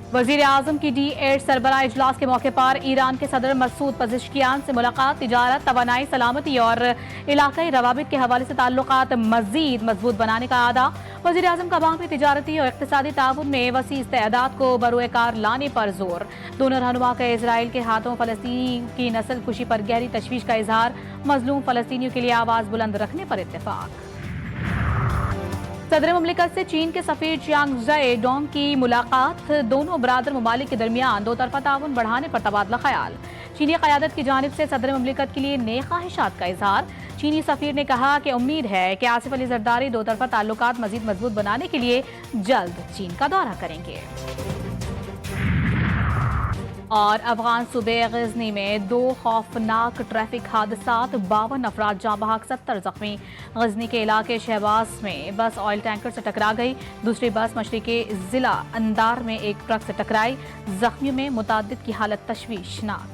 वजीर आजम की D8 सरबराह इजलास के मौके पर ईरान के सदर मसूद पज़ेश्कियान से मुलाकात तिजारत, तवानाई, सलामती और इलाकाई रवाबित के हवाले से ताल्लुकात मजीद मजबूत बनाने का आदा। वजीर आजम का बाहमी तिजारती और इक़्तिसादी ताउन में वसी इस्तेदाद को बरोए कार लाने पर जोर। दोनों रहनुमा का इसराइल के हाथों फलस्तीनी की नस्ल कुशी पर गहरी तशवीश का इजहार। मजलूम फलस्तीनियों के लिए आवाज बुलंद रखने पर इत्तेफाक। सदर मुमलिकत से चीन के सफीर चियांग ज़े डोंग की मुलाकात। दोनों बरादर ममालिक के दरमियान दो तरफा ताउन बढ़ाने पर तबादला ख्याल। चीनी क़यादत की जानिब से सदर मुमलिकत के लिए नए ख्वाहिशात का इजहार। चीनी सफीर ने कहा कि उम्मीद है कि आसिफ अली जरदारी दो तरफा ताल्लुकात मजीद मजबूत बनाने के लिए जल्द चीन का दौरा करेंगे। और अफगान सूबे गजनी में दो खौफनाक ट्रैफिक हादसात, 52 अफराद जाँ बहक, 70 जख्मी। गजनी के इलाके शहबाज में बस ऑयल टैंकर से टकरा गई। दूसरी बस मशरिकी जिला अंदार में एक ट्रक से टकराई। जख्मियों में मुतादिद की हालत तशवीशनाक।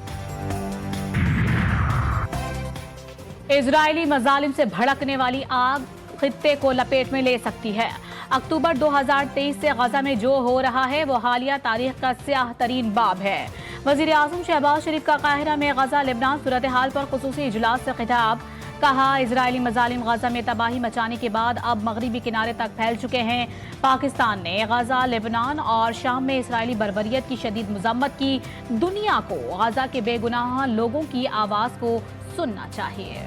इजरायली मजालिम से भड़कने वाली आग खित्ते को लपेट में ले सकती है। अक्टूबर 2023 से गजा में जो हो रहा है वो हालिया तारीख का स्याह तरीन बाब है। वजीर आजम शहबाज शरीफ का काहिरा में गजा लेबनान सूरत हाल पर खुसूसी इजलास से खिताब। कहा, इजरायली मजालिम गजा में तबाही मचाने के बाद अब मगरबी किनारे तक फैल चुके हैं। पाकिस्तान ने गजा, लेबनान और शाम में इसराइली बर्बरियत की शदीद मजम्मत की। दुनिया को गजा के बेगुनाह लोगों की आवाज को सुनना चाहिए।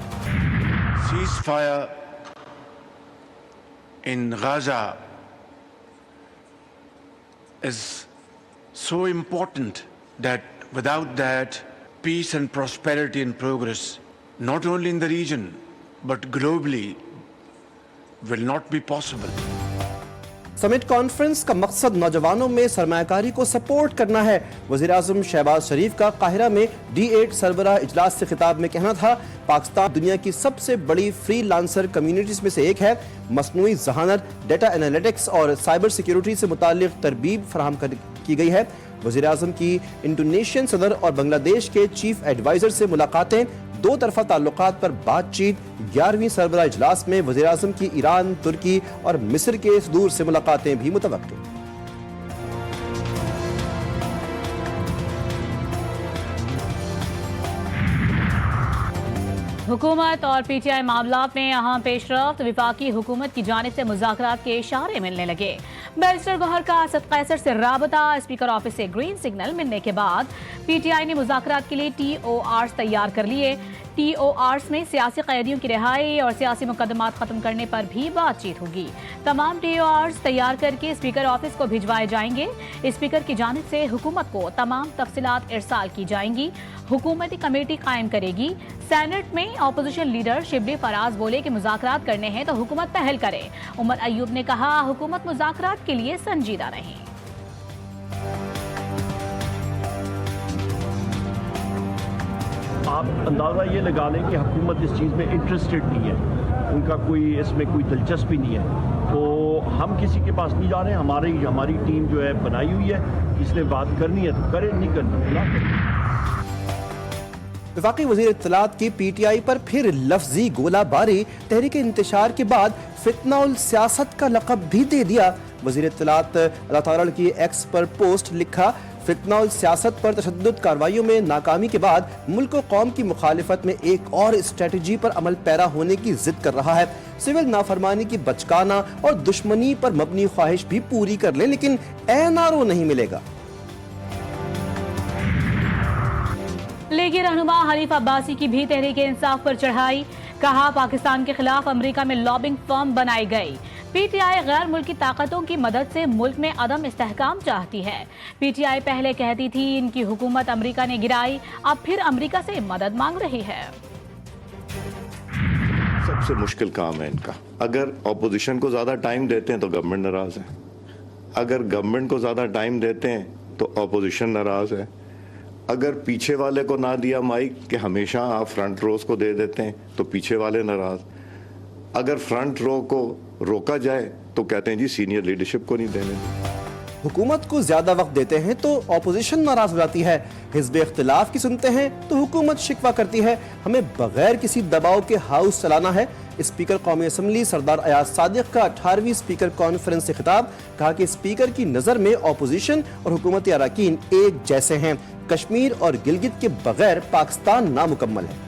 Ceasefire in Gaza is so important that without that, peace and prosperity and progress, not only in the region but globally, will not be possible. Summit conference का मकसद नौजवानों में सरमायाकारी को सपोर्ट करना है। वज़ीर आज़म शहबाज शरीफ का काहिरा में D8 सरबराह इजलास से खिताब में कहना था, पाकिस्तान दुनिया की सबसे बड़ी फ्री लांसर कम्युनिटीज में से एक है। मसनूई जहानत, डेटा एनालिटिक्स और साइबर सिक्योरिटी से मुताल्लिक तरबीब फराहम की गई है। वज़ीर आज़म की इंडोनेशियन सदर और बांग्लादेश के चीफ एडवाइजर से मुलाकातें। दो तरफा ताल्लुकात पर बातचीत। 11वीं सरबराह इजलास में वज़ीर आज़म की ईरान, तुर्की और मिस्र के सदूर से मुलाकातें भी मुतवक्किल। हुकूमत और PTI मामलात में अहम पेशरफ्त। विफाकी हुकूमत की जानिब से मुज़ाकरात के इशारे मिलने लगे। बैरिस्टर गौहर का असद कैसर से राबता। स्पीकर ऑफिस से ग्रीन सिग्नल मिलने के बाद PTI ने मुज़ाकरात के लिए TORs तैयार कर लिए। TORs में सियासी कैदियों की रिहाई और सियासी मुकदमात खत्म करने पर भी बातचीत होगी। तमाम TORs तैयार करके स्पीकर ऑफिस को भिजवाए जाएंगे। स्पीकर की जानिब से हुकूमत को तमाम तफसीलात इरसाल की जाएंगी। हुकूमती कमेटी कायम करेगी। सेनेट में अपोजिशन लीडर शिबली फराज बोले कि मुज़ाकरात करने हैं तो हुकूमत पहल करे। उमर अयूब ने कहा, हुकूमत मुज़ाकरात के लिए संजीदा रही। आप अंदाज़ा ये लगा लें कि हुकूमत इस चीज़ में इंटरेस्टेड नहीं है, उनका कोई इसमें कोई दिलचस्पी नहीं है। तो हम किसी के पास नहीं जा रहे हैं। हमारी टीम जो है बनाई हुई है, इसने बात करनी है तो करे, नहीं करनी। वफाकी वज़ीर इत्तलात की PTI पर फिर लफ्जी गोलाबारी। तहरीक इंतशार के बाद फितना सियासत का लक़ब भी दे दिया। वज़ीर इत्तलात अल्लाह ताला की एक्स पर पोस्ट लिखा, फितना सियासत पर तशद्दुद कार्रवाइयों में नाकामी के बाद मुल्क व कौम की मुखालिफत में एक और स्ट्रेटजी पर अमल पैरा होने की जिद कर रहा है। सिविल नाफरमानी की बचकाना और दुश्मनी पर मबनी ख्वाहिश भी पूरी कर ले, लेकिन NRO नहीं मिलेगा। लीगी रहनुमा हनीफ अब्बासी की भी तहरीक इंसाफ पर चढ़ाई। कहा, पाकिस्तान के खिलाफ अमेरिका में लॉबिंग फर्म बनाई गई। PTI गैर मुल्की ताकतों की मदद से मुल्क में अदम इस्तेहकाम चाहती है। PTI पहले कहती थी इनकी हुकूमत अमेरिका ने गिराई, अब फिर अमेरिका से मदद मांग रही है। सबसे मुश्किल काम है इनका। अगर ऑपोजिशन को ज्यादा टाइम देते हैं तो गवर्नमेंट नाराज है, अगर गवर्नमेंट को ज्यादा टाइम देते हैं तो ऑपोजिशन नाराज है, अगर पीछे वाले को ना दिया माइक कि हमेशा आप फ्रंट रोज को दे देते हैं तो पीछे वाले नाराज, अगर फ्रंट रो को रोका जाए तो कहते हैं जी सीनियर लीडरशिप को नहीं देने। हुकूमत को ज्यादा वक्त देते हैं तो ऑपोजिशन नाराज हो जाती है, हिज़्ब इख्तिलाफ की सुनते हैं तो हुकूमत शिकवा करती है। हमें बगैर किसी दबाव के हाउस चलाना है। स्पीकर कौमी असम्बली सरदार अयाज सादिक का 18वीं स्पीकर कॉन्फ्रेंस से खिताब, कहा कि स्पीकर की नजर में ऑपोजिशन और हुकूमती अरकान एक जैसे हैं। कश्मीर और गिलगित के बगैर पाकिस्तान नामुकम्मल है।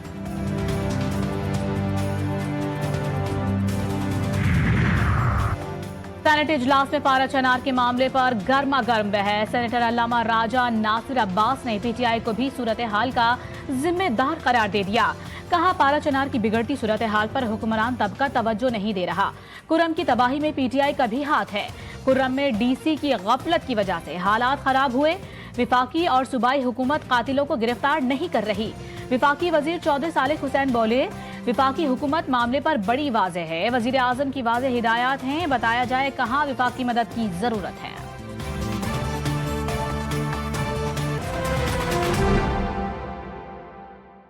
सेनेट इजलास में पारा चनार के मामले पर गर्मा गर्म बहस। सेनेटर अल्लामा राजा नासिर अब्बास ने पीटीआई को भी सूरत हाल का जिम्मेदार करार दे दिया। कहा, पारा चनार की बिगड़ती सूरत हाल पर हुक्मरान तबका तवज्जो नहीं दे रहा। कुर्रम की तबाही में पीटीआई का भी हाथ है। कुर्रम में डीसी की गफलत की वजह से हालात खराब हुए। विफाकी और सूबाई हुकूमत कातिलों को गिरफ्तार नहीं कर रही। विफाकी वजीर चौधरी सालिक हुसैन बोले, विफाकी हुकूमत मामले पर बड़ी वाज़ेह है। वजीर आजम की वाज़ेह हिदायत हैं, बताया जाए कहां विफाकी मदद की जरूरत है।